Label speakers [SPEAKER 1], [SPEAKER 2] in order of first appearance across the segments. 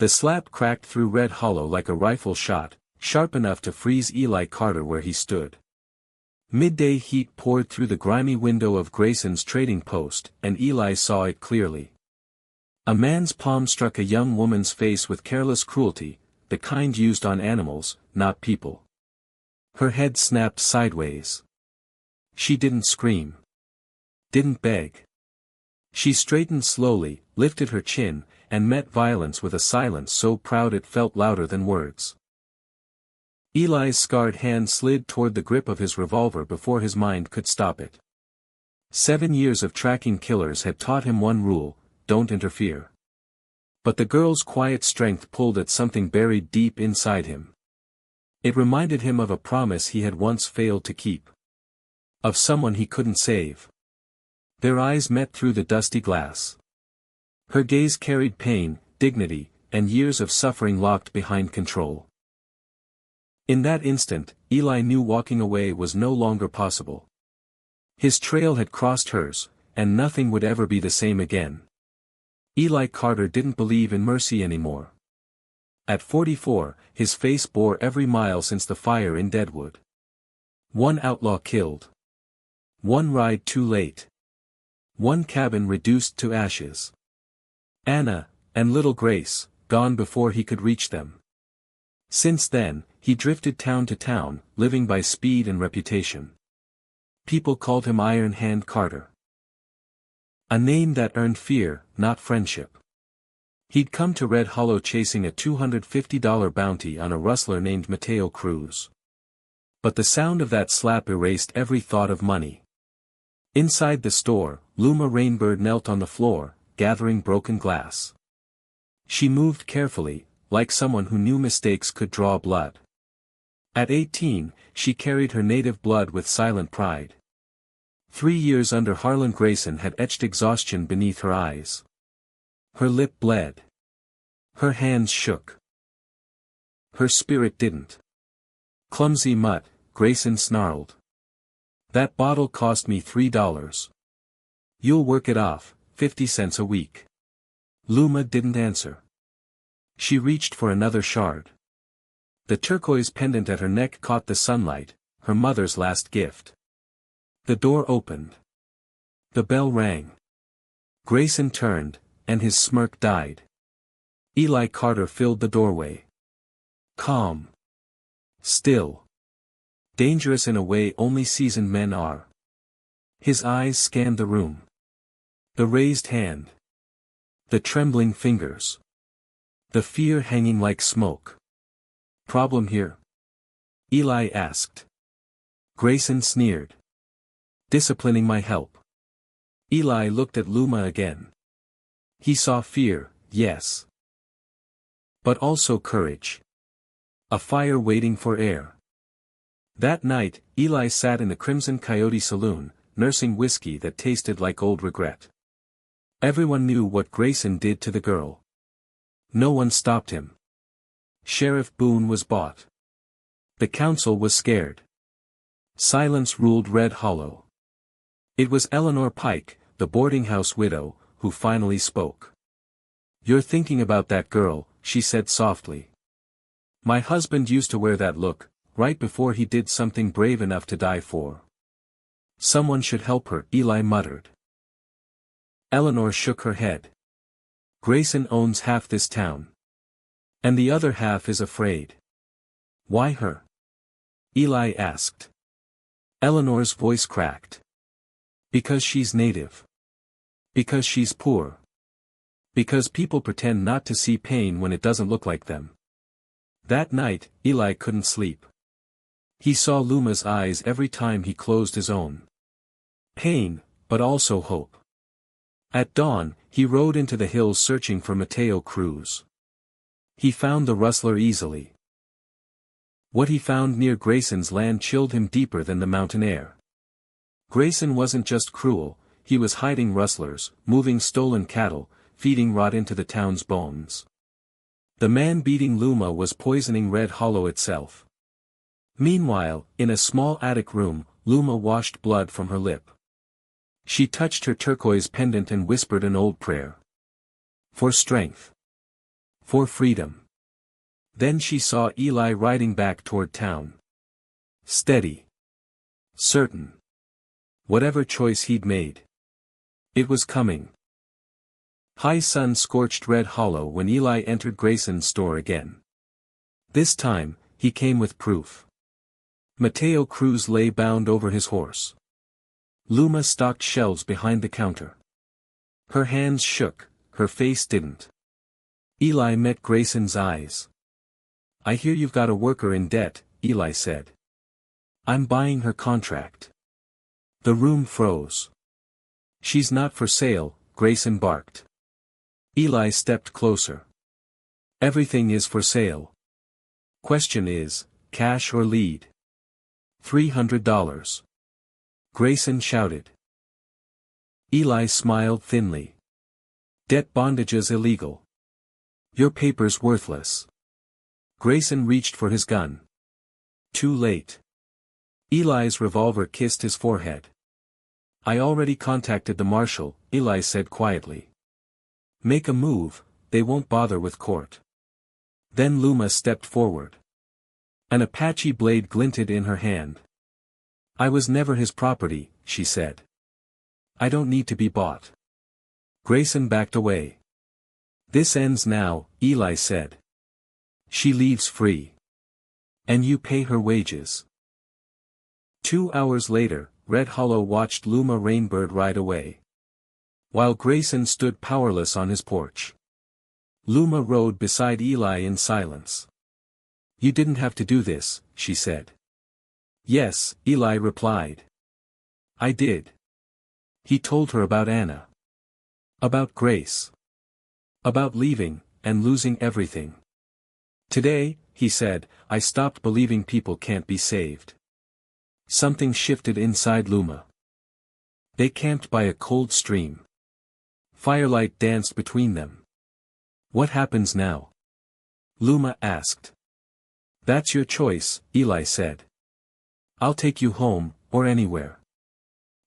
[SPEAKER 1] The slap cracked through Red Hollow like a rifle shot, sharp enough to freeze Eli Carter where he stood. Midday heat poured through the grimy window of Grayson's trading post, and Eli saw it clearly. A man's palm struck a young woman's face with careless cruelty, the kind used on animals, not people. Her head snapped sideways. She didn't scream. Didn't beg. She straightened slowly, lifted her chin, and met violence with a silence so proud it felt louder than words. Eli's scarred hand slid toward the grip of his revolver before his mind could stop it. 7 years of tracking killers had taught him one rule: don't interfere. But the girl's quiet strength pulled at something buried deep inside him. It reminded him of a promise he had once failed to keep. Of someone he couldn't save. Their eyes met through the dusty glass. Her gaze carried pain, dignity, and years of suffering locked behind control. In that instant, Eli knew walking away was no longer possible. His trail had crossed hers, and nothing would ever be the same again. Eli Carter didn't believe in mercy anymore. At 44, his face bore every mile since the fire in Deadwood. One outlaw killed. One ride too late. One cabin reduced to ashes. Anna, and little Grace, gone before he could reach them. Since then, he drifted town to town, living by speed and reputation. People called him Iron Hand Carter. A name that earned fear, not friendship. He'd come to Red Hollow chasing a $250 bounty on a rustler named Mateo Cruz. But the sound of that slap erased every thought of money. Inside the store, Luma Rainbird knelt on the floor, gathering broken glass. She moved carefully, like someone who knew mistakes could draw blood. At 18, she carried her native blood with silent pride. 3 years under Harlan Grayson had etched exhaustion beneath her eyes. Her lip bled. Her hands shook. Her spirit didn't. Clumsy mutt, Grayson snarled. That bottle cost me $3. You'll work it off, 50 cents a week. Luma didn't answer. She reached for another shard. The turquoise pendant at her neck caught the sunlight, her mother's last gift. The door opened. The bell rang. Grayson turned, and his smirk died. Eli Carter filled the doorway. Calm. Still. Dangerous in a way only seasoned men are. His eyes scanned the room. The raised hand. The trembling fingers. The fear hanging like smoke. Problem here? Eli asked. Grayson sneered. Disciplining my help. Eli looked at Luma again. He saw fear, yes. But also courage. A fire waiting for air. That night, Eli sat in the Crimson Coyote Saloon, nursing whiskey that tasted like old regret. Everyone knew what Grayson did to the girl. No one stopped him. Sheriff Boone was bought. The council was scared. Silence ruled Red Hollow. It was Eleanor Pike, the boarding house widow, who finally spoke. You're thinking about that girl, she said softly. My husband used to wear that look, right before he did something brave enough to die for. Someone should help her, Eli muttered. Eleanor shook her head. Grayson owns half this town. And the other half is afraid. Why her? Eli asked. Eleanor's voice cracked. Because she's native. Because she's poor. Because people pretend not to see pain when it doesn't look like them. That night, Eli couldn't sleep. He saw Luma's eyes every time he closed his own. Pain, but also hope. At dawn, he rode into the hills searching for Mateo Cruz. He found the rustler easily. What he found near Grayson's land chilled him deeper than the mountain air. Grayson wasn't just cruel, he was hiding rustlers, moving stolen cattle, feeding rot into the town's bones. The man beating Luma was poisoning Red Hollow itself. Meanwhile, in a small attic room, Luma washed blood from her lip. She touched her turquoise pendant and whispered an old prayer. For strength. For freedom. Then she saw Eli riding back toward town. Steady. Certain. Whatever choice he'd made. It was coming. High sun scorched Red Hollow when Eli entered Grayson's store again. This time, he came with proof. Mateo Cruz lay bound over his horse. Luma stocked shelves behind the counter. Her hands shook, her face didn't. Eli met Grayson's eyes. "I hear you've got a worker in debt," Eli said. "I'm buying her contract." The room froze. "She's not for sale," Grayson barked. Eli stepped closer. "Everything is for sale. Question is, cash or lead?" $300. Grayson shouted. Eli smiled thinly. "Debt bondage is illegal. Your paper's worthless." Grayson reached for his gun. Too late. Eli's revolver kissed his forehead. "I already contacted the marshal," Eli said quietly. "Make a move, they won't bother with court." Then Luma stepped forward. An Apache blade glinted in her hand. "I was never his property," she said. "I don't need to be bought." Grayson backed away. "This ends now," Eli said. "She leaves free. And you pay her wages." 2 hours later, Red Hollow watched Luma Rainbird ride away. While Grayson stood powerless on his porch. Luma rode beside Eli in silence. "You didn't have to do this," she said. "Yes," Eli replied. "I did." He told her about Anna. About Grace. About leaving, and losing everything. "Today," he said, "I stopped believing people can't be saved." Something shifted inside Luma. They camped by a cold stream. Firelight danced between them. "What happens now?" Luma asked. "That's your choice," Eli said. "I'll take you home, or anywhere."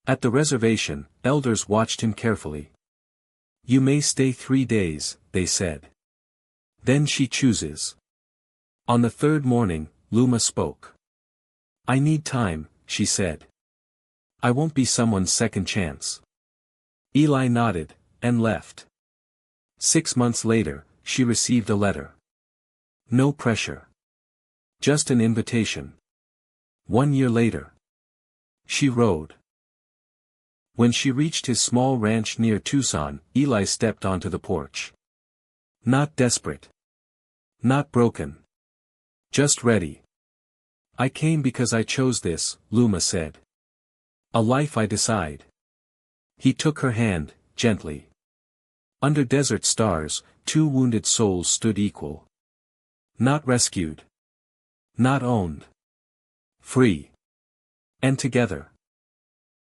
[SPEAKER 1] At the reservation, elders watched him carefully. "You may stay 3 days," they said. "Then she chooses." On the third morning, Luma spoke. "I need time," she said. "I won't be someone's second chance." Eli nodded, and left. 6 months later, she received a letter. No pressure. Just an invitation. 1 year later. She rode. When she reached his small ranch near Tucson, Eli stepped onto the porch. Not desperate. Not broken. Just ready. "I came because I chose this," Luma said. "A life I decide." He took her hand, gently. Under desert stars, 2 wounded souls stood equal. Not rescued. Not owned. Free. And together.